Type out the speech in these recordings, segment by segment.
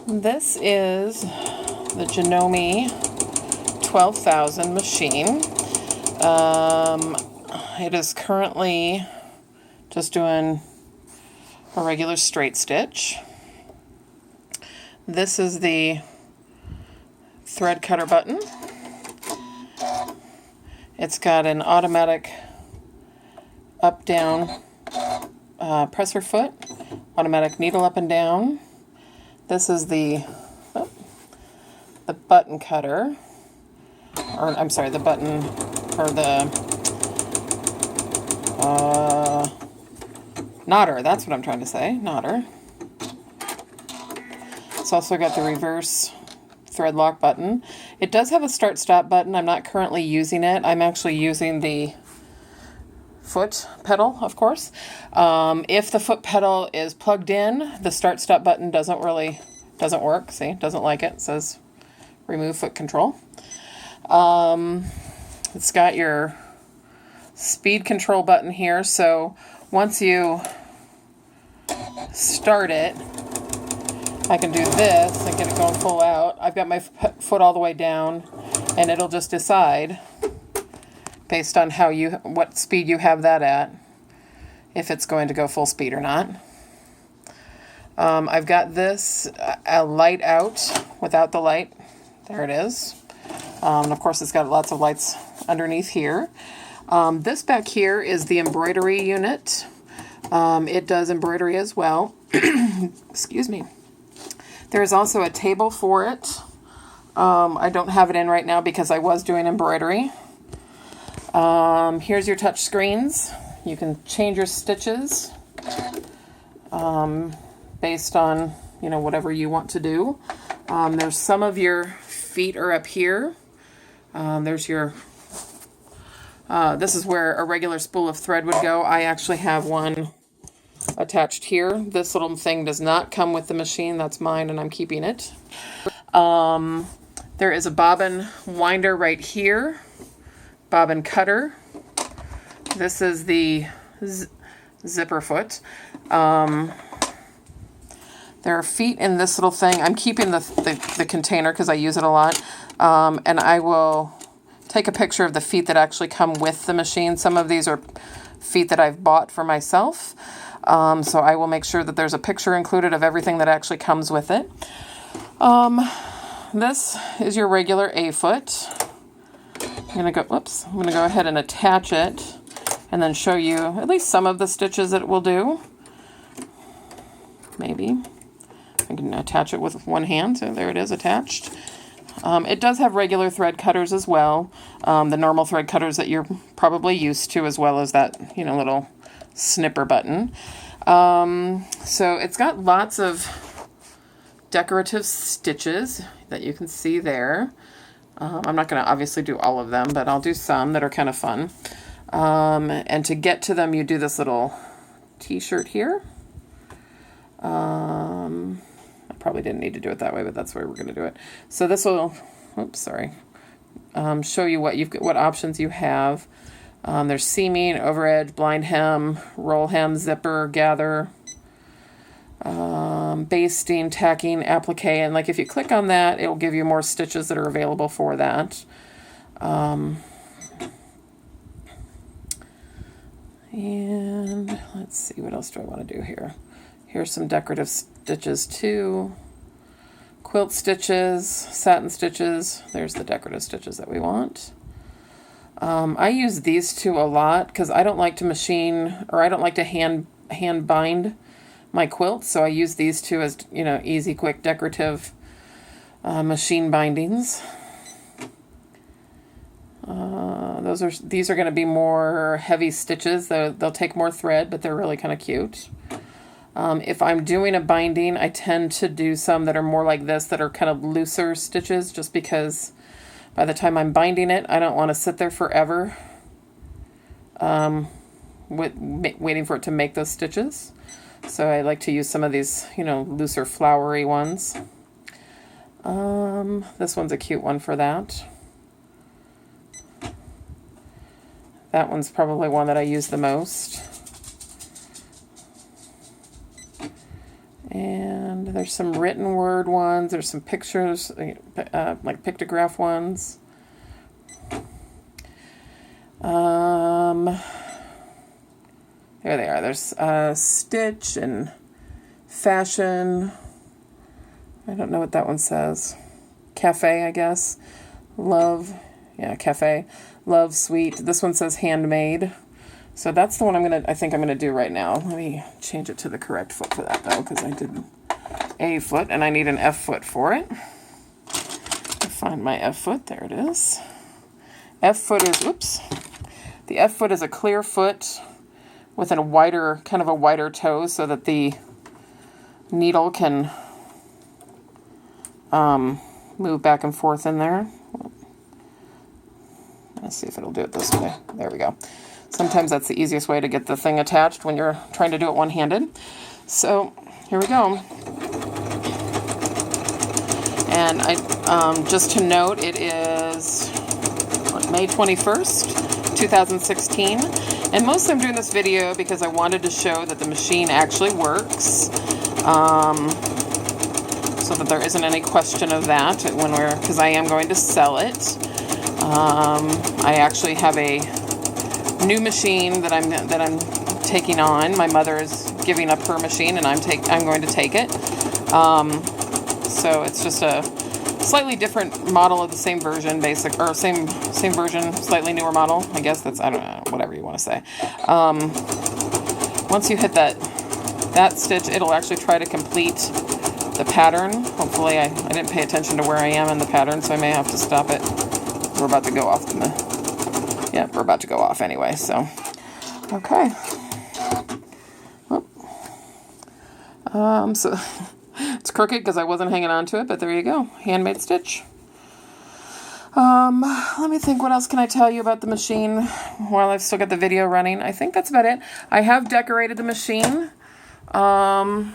This is the Janome 12,000 machine. It is currently just doing a regular straight stitch. This is the thread cutter button. It's got an automatic up-down presser foot, automatic needle up and down. This is the button cutter, or I'm sorry, the button, or the knotter, that's what I'm trying to say, knotter. It's also got the reverse thread lock button. It does have a start-stop button. I'm not currently using it. I'm actually using the foot pedal, of course. If the foot pedal is plugged in, the start-stop button doesn't work. See, doesn't like it. It says remove foot control. It's got your speed control button here, so once you start it, I can do this and get it going full out. I've got my foot all the way down, and it'll just decide based on what speed you have that at, if it's going to go full speed or not. I've got this a light out without the light. There it is. And of course, it's got lots of lights underneath here. This back here is the embroidery unit. It does embroidery as well. Excuse me. There's also a table for it. I don't have it in right now because I was doing embroidery. Here's your touch screens. You can change your stitches based on whatever you want to do. There's some of your feet are up here. There's your this is where a regular spool of thread would go. I actually have one attached here. This little thing does not come with the machine. That's mine, and I'm keeping it. There is a bobbin winder right here. Bobbin cutter. This is the zipper foot. There are feet in this little thing. I'm keeping the container because I use it a lot. And I will take a picture of the feet that actually come with the machine. Some of these are feet that I've bought for myself. So I will make sure that there's a picture included of everything that actually comes with it. This is your regular A foot. I'm going to go ahead and attach it and then show you at least some of the stitches that it will do. Maybe. I can attach it with one hand, so there it is attached. It does have regular thread cutters as well, the normal thread cutters that you're probably used to, as well as that little snipper button. So it's got lots of decorative stitches that you can see there. I'm not going to obviously do all of them, but I'll do some that are kind of fun. And to get to them, you do this little t-shirt here. I probably didn't need to do it that way, but that's where we're going to do it. So this will, show you what options you have. There's seaming, over edge, blind hem, roll hem, zipper, gather, basting, tacking, applique, and if you click on that, it'll give you more stitches that are available for that. And let's see, what else do I want to do here? Here's some decorative stitches too. Quilt stitches, satin stitches. There's the decorative stitches that we want. I use these two a lot because I don't like to machine, or I don't like to hand bind my quilts, so I use these two as easy, quick, decorative machine bindings. These are going to be more heavy stitches. They'll take more thread, but they're really kind of cute. If I'm doing a binding, I tend to do some that are more like this, that are kind of looser stitches, just because by the time I'm binding it, I don't want to sit there forever waiting for it to make those stitches. So I like to use some of these, looser flowery ones. This one's a cute one for that. That one's probably one that I use the most. And And there's some written word ones. There's some pictures, like pictograph ones. There they are. There's Stitch and Fashion. I don't know what that one says. Cafe, I guess. Love. Yeah, Cafe. Love, Sweet. This one says Handmade. So that's the one I think I'm gonna do right now. Let me change it to the correct foot for that though, because I did A foot and I need an F foot for it. Find my F foot. There it is. F foot is, oops. The F foot is a clear foot with a wider, kind of a wider toe so that the needle can move back and forth in there. Let's see if it'll do it this way. There we go. Sometimes that's the easiest way to get the thing attached when you're trying to do it one-handed. So here we go. And just to note, it is May 21st, 2016. And mostly I'm doing this video because I wanted to show that the machine actually works. So that there isn't any question of that because I am going to sell it. I actually have a new machine that I'm taking on. My mother is giving up her machine, and I'm going to take it. So it's just a slightly different model of the same version, same version, slightly newer model. I guess that's, I don't know, whatever you want to say. Once you hit that stitch, it'll actually try to complete the pattern. Hopefully, I didn't pay attention to where I am in the pattern, so I may have to stop it. We're about to go off yeah, we're about to go off anyway, so. Okay. So it's crooked because I wasn't hanging on to it, but there you go. Handmade stitch. Let me think, what else can I tell you about the machine while I've still got the video running? I think that's about it. I have decorated the machine. So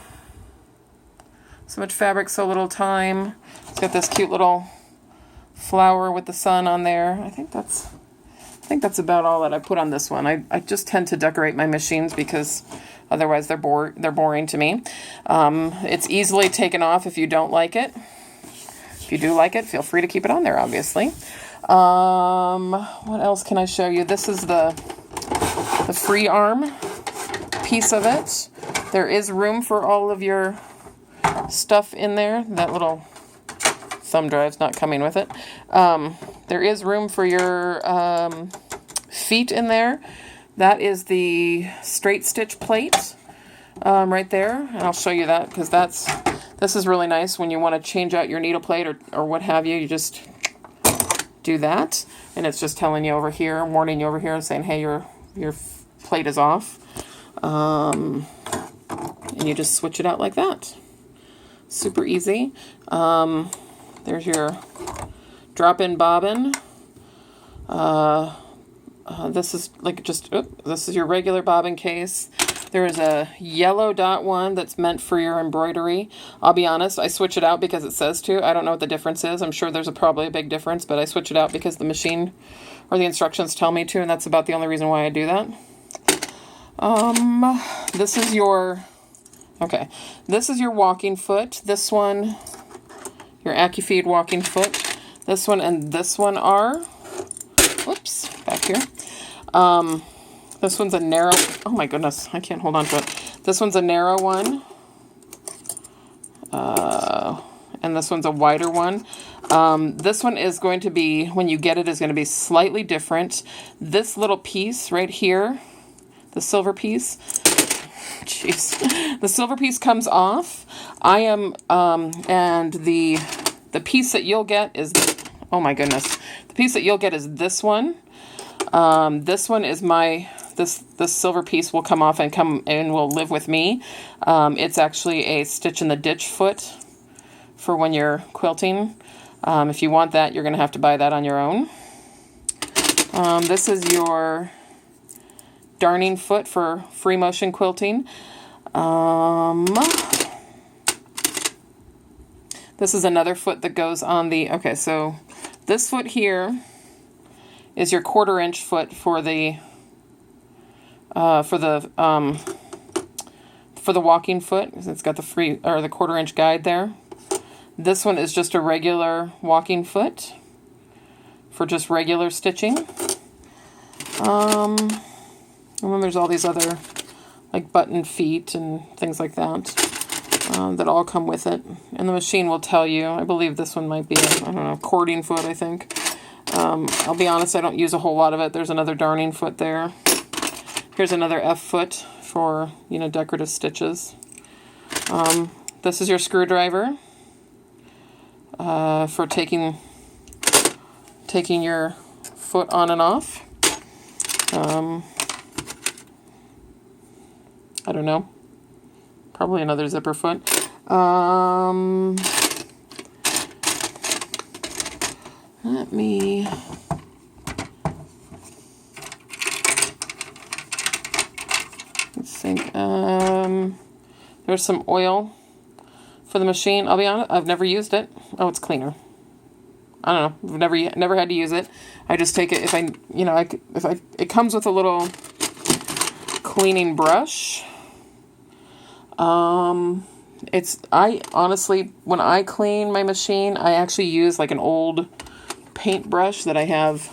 much fabric, so little time. It's got this cute little flower with the sun on there. I think that's about all that I put on this one. I just tend to decorate my machines because otherwise they're boring to me. It's easily taken off if you don't like it. If you do like it, feel free to keep it on there, obviously. What else can I show you? This is the free arm piece of it. There is room for all of your stuff in there. That little thumb drive's not coming with it. There is room for your feet in there. That is the straight stitch plate right there. And I'll show you that because this is really nice when you want to change out your needle plate or what have you. You just do that. And it's just telling you over here, warning you over here and saying, hey, your plate is off. And you just switch it out like that. Super easy. There's your drop-in bobbin. This is like this is your regular bobbin case. There's a yellow dot one that's meant for your embroidery. I'll be honest, I switch it out because it says to. I don't know what the difference is. I'm sure there's probably a big difference, but I switch it out because the machine or the instructions tell me to, and that's about the only reason why I do that. This is your walking foot. This one, your AccuFeed walking foot. This one and this one are, whoops, back here. This one's a narrow, oh my goodness, I can't hold on to it. This one's a narrow one. And this one's a wider one. This one is going to be, when you get it, is going to be slightly different. This little piece right here, the silver piece, jeez, the silver piece comes off. And the piece that you'll get is, oh my goodness, the piece that you'll get is this one. This one is this silver piece will come off and will live with me. It's actually a stitch in the ditch foot for when you're quilting. If you want that, you're going to have to buy that on your own. This is your darning foot for free motion quilting. This is another foot that goes on the, okay, so this foot here is your 1/4 inch foot for the for the walking foot. It's got the free, or the 1/4 inch guide there. This one is just a regular walking foot for just regular stitching. And then there's all these other like button feet and things like that that all come with it. And the machine will tell you, I believe this one might be, I don't know, cording foot, I think. I'll be honest, I don't use a whole lot of it. There's another darning foot there. Here's another F foot for, you know, decorative stitches. This is your screwdriver for taking your foot on and off. I don't know. Probably another zipper foot. Let me... Let's think. There's some oil for the machine. I'll be honest, I've never used it. Oh, it's cleaner. I don't know. I've never had to use it. I just take it if I, you know, it comes with a little cleaning brush. I honestly, when I clean my machine, I actually use like an old paintbrush that I have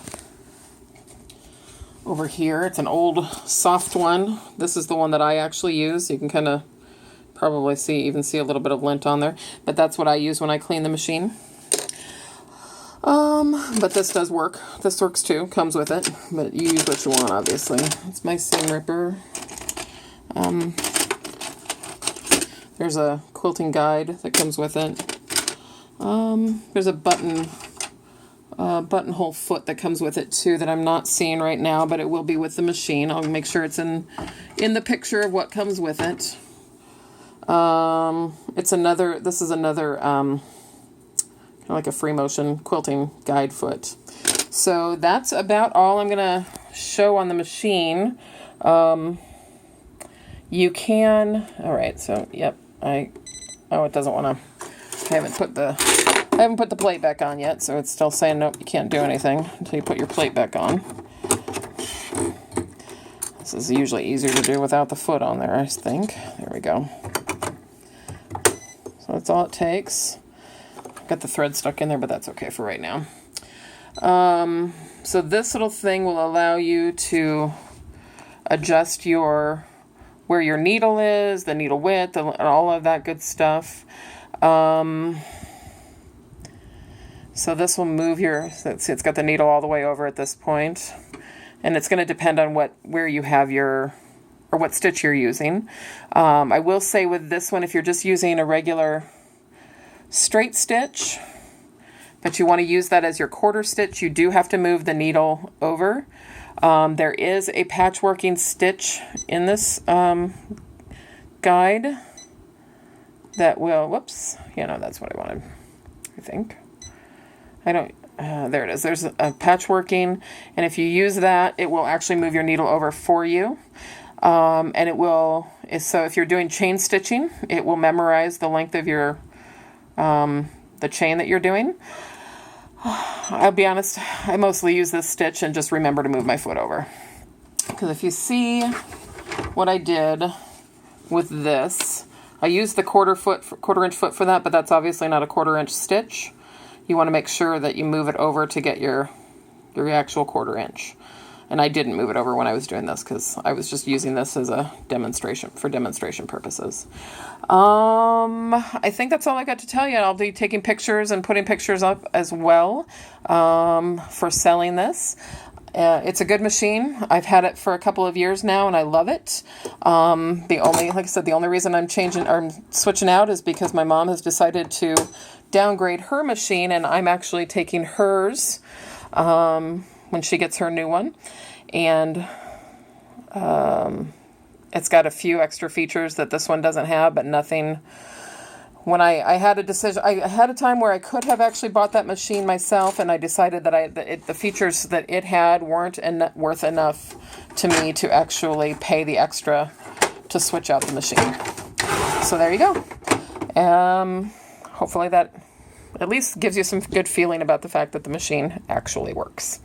over here. It's an old soft one. This is the one that I actually use. You can kind of probably even see a little bit of lint on there, but that's what I use when I clean the machine. But this does work. This works too. Comes with it, but you use what you want, obviously. It's my seam ripper. There's a quilting guide that comes with it. There's a buttonhole foot that comes with it too that I'm not seeing right now, but it will be with the machine. I'll make sure it's in the picture of what comes with it. This is another kind of like a free motion quilting guide foot. So that's about all I'm gonna show on the machine. You can, all right, so yep, it doesn't want to, I haven't put the plate back on yet, so it's still saying nope, you can't do anything until you put your plate back on. This is usually easier to do without the foot on there, I think. There we go. So that's all it takes. I've got the thread stuck in there, but that's okay for right now. So this little thing will allow you to adjust where your needle is, the needle width, and all of that good stuff. So this will move it's got the needle all the way over at this point, and it's going to depend on where you have or what stitch you're using. I will say with this one, if you're just using a regular straight stitch, but you want to use that as your quarter stitch, you do have to move the needle over. There is a patchworking stitch in this guide that will, whoops, that's what I wanted, I think. There it is. There's a patchworking, and if you use that, it will actually move your needle over for you. And it will, so if you're doing chain stitching, it will memorize the length of your, the chain that you're doing. I'll be honest, I mostly use this stitch and just remember to move my foot over. Because if you see what I did with this, I used the 1/4 inch foot for that, but that's obviously not a 1/4 inch stitch. You want to make sure that you move it over to get your actual 1/4 inch. And I didn't move it over when I was doing this because I was just using this as a demonstration purposes. I think that's all I got to tell you. I'll be taking pictures and putting pictures up as well for selling this. It's a good machine. I've had it for a couple of years now and I love it. Like I said, the only reason I'm switching out is because my mom has decided to downgrade her machine, and I'm actually taking hers when she gets her new one. And it's got a few extra features that this one doesn't have, but nothing. When I had a decision, I had a time where I could have actually bought that machine myself, and I decided that the features that it had weren't worth enough to me to actually pay the extra to switch out the machine. So there you go. Hopefully that at least gives you some good feeling about the fact that the machine actually works.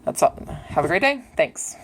That's all. Have a great day. Thanks.